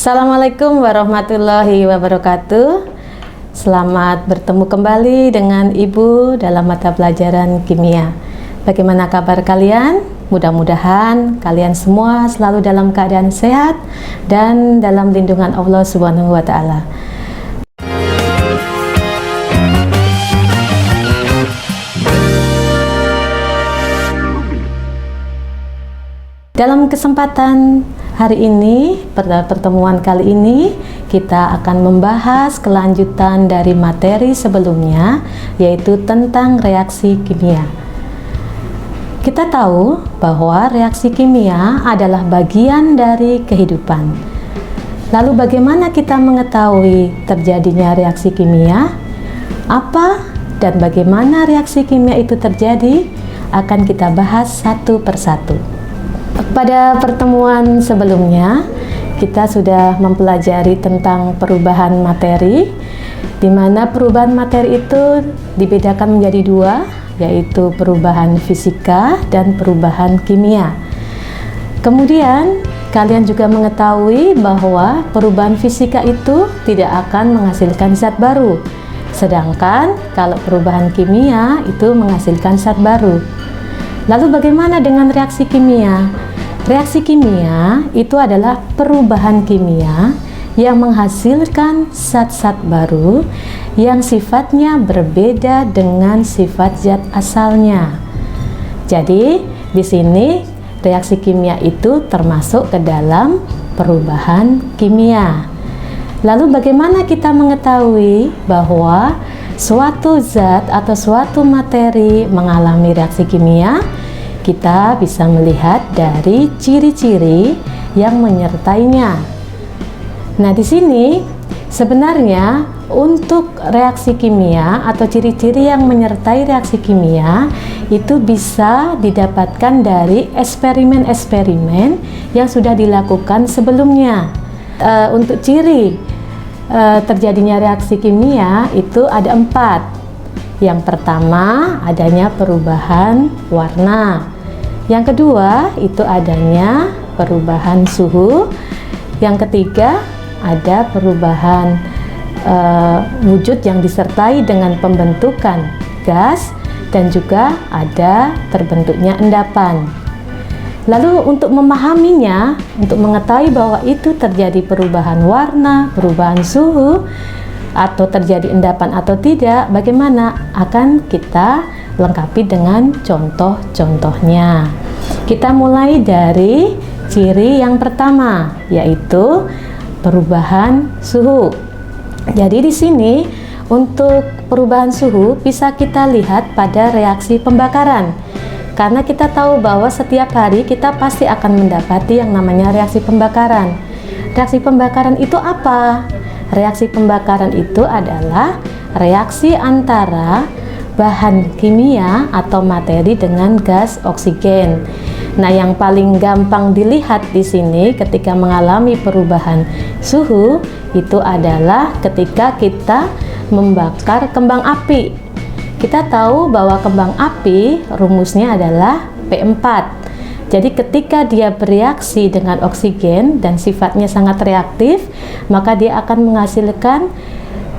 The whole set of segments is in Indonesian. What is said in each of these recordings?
Assalamualaikum warahmatullahi wabarakatuh. Selamat bertemu kembali dengan Ibu dalam mata pelajaran kimia. Bagaimana kabar kalian? Mudah-mudahan kalian semua selalu dalam keadaan sehat dan dalam lindungan Allah Subhanahu wa Ta'ala. Dalam kesempatan hari ini, pada pertemuan kali ini, kita akan membahas kelanjutan dari materi sebelumnya, yaitu tentang reaksi kimia. Kita tahu bahwa reaksi kimia adalah bagian dari kehidupan. Lalu bagaimana kita mengetahui terjadinya reaksi kimia? Apa dan bagaimana reaksi kimia itu terjadi? Akan kita bahas satu persatu. Pada pertemuan sebelumnya, kita sudah mempelajari tentang perubahan materi, di mana perubahan materi itu dibedakan menjadi dua, yaitu perubahan fisika dan perubahan kimia. Kemudian, kalian juga mengetahui bahwa perubahan fisika itu tidak akan menghasilkan zat baru, sedangkan kalau perubahan kimia itu menghasilkan zat baru. Lalu bagaimana dengan reaksi kimia? Reaksi kimia itu adalah perubahan kimia yang menghasilkan zat-zat baru yang sifatnya berbeda dengan sifat zat asalnya. Jadi, di sini reaksi kimia itu termasuk ke dalam perubahan kimia. Lalu bagaimana kita mengetahui bahwa suatu zat atau suatu materi mengalami reaksi kimia? Kita bisa melihat dari ciri-ciri yang menyertainya. Nah, di sini sebenarnya untuk reaksi kimia atau ciri-ciri yang menyertai reaksi kimia itu bisa didapatkan dari eksperimen-eksperimen yang sudah dilakukan sebelumnya. Untuk ciri terjadinya reaksi kimia itu ada 4. Yang pertama, adanya perubahan warna. Yang kedua, itu adanya perubahan suhu. Yang ketiga, ada perubahan wujud yang disertai dengan pembentukan gas dan juga ada terbentuknya endapan. Lalu untuk memahaminya, untuk mengetahui bahwa itu terjadi perubahan warna, perubahan suhu, atau terjadi endapan atau tidak, bagaimana akan kita lengkapi dengan contoh-contohnya. Kita mulai dari ciri yang pertama, yaitu perubahan suhu. Jadi di sini untuk perubahan suhu bisa kita lihat pada reaksi pembakaran. Karena kita tahu bahwa setiap hari kita pasti akan mendapati yang namanya reaksi pembakaran. Reaksi pembakaran itu apa? Reaksi pembakaran itu adalah reaksi antara bahan kimia atau materi dengan gas oksigen. Nah, yang paling gampang dilihat di sini ketika mengalami perubahan suhu itu adalah ketika kita membakar kembang api. Kita tahu bahwa kembang api rumusnya adalah P4. Jadi ketika dia bereaksi dengan oksigen dan sifatnya sangat reaktif, maka dia akan menghasilkan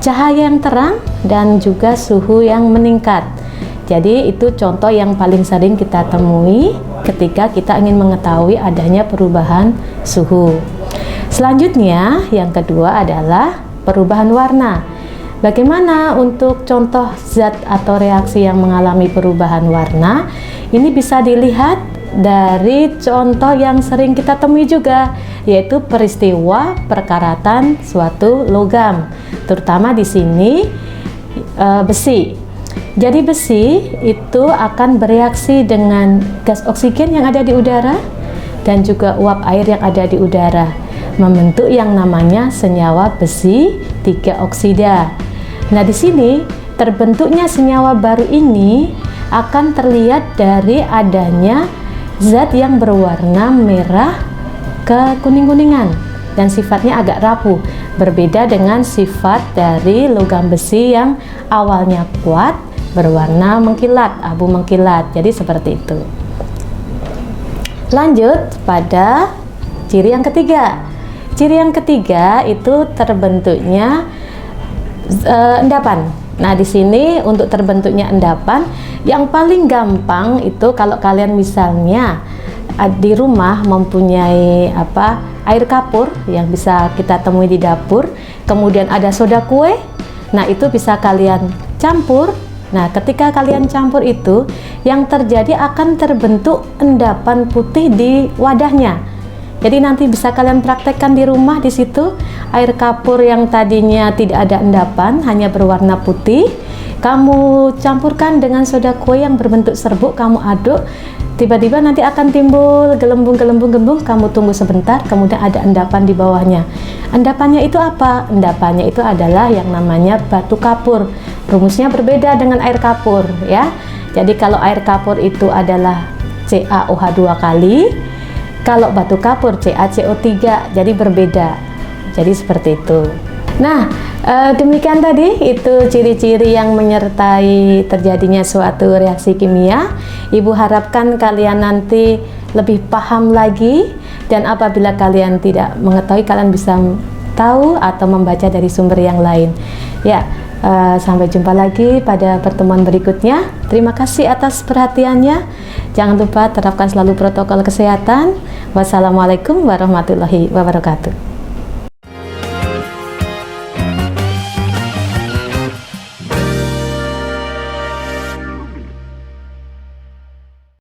cahaya yang terang dan juga suhu yang meningkat. Jadi itu contoh yang paling sering kita temui ketika kita ingin mengetahui adanya perubahan suhu. Selanjutnya, yang kedua adalah perubahan warna. Bagaimana untuk contoh zat atau reaksi yang mengalami perubahan warna? Ini bisa dilihat dari contoh yang sering kita temui juga, yaitu peristiwa perkaratan suatu logam, terutama di sini besi. Jadi besi itu akan bereaksi dengan gas oksigen yang ada di udara dan juga uap air yang ada di udara, membentuk yang namanya senyawa besi 3 oksida. Nah, di sini terbentuknya senyawa baru ini akan terlihat dari adanya zat yang berwarna merah ke kuning-kuningan dan sifatnya agak rapuh, berbeda dengan sifat dari logam besi yang awalnya kuat, berwarna mengkilat, abu mengkilat. Jadi seperti itu. Lanjut pada ciri yang ketiga, Ciri yang ketiga itu terbentuknya endapan. Nah, di sini untuk terbentuknya endapan, yang paling gampang itu kalau kalian misalnya di rumah mempunyai air kapur yang bisa kita temui di dapur, kemudian ada soda kue. Nah, itu bisa kalian campur. Nah, ketika kalian campur itu, yang terjadi akan terbentuk endapan putih di wadahnya. Jadi nanti bisa kalian praktekkan di rumah. Di situ air kapur yang tadinya tidak ada endapan, hanya berwarna putih, kamu campurkan dengan soda kue yang berbentuk serbuk, kamu aduk, tiba-tiba nanti akan timbul gelembung-gelembung, kamu tunggu sebentar, kemudian ada endapan di bawahnya. Endapannya itu apa? Endapannya itu adalah yang namanya batu kapur. Rumusnya berbeda dengan air kapur ya. Jadi kalau air kapur itu adalah CaOH 2 kali, kalau batu kapur CaCO3, jadi berbeda. Jadi seperti itu. Nah, demikian tadi itu ciri-ciri yang menyertai terjadinya suatu reaksi kimia. Ibu harapkan kalian nanti lebih paham lagi, dan apabila kalian tidak mengetahui, kalian bisa tahu atau membaca dari sumber yang lain. Ya, sampai jumpa lagi pada pertemuan berikutnya. Terima kasih atas perhatiannya. Jangan lupa terapkan selalu protokol kesehatan. Wassalamualaikum warahmatullahi wabarakatuh.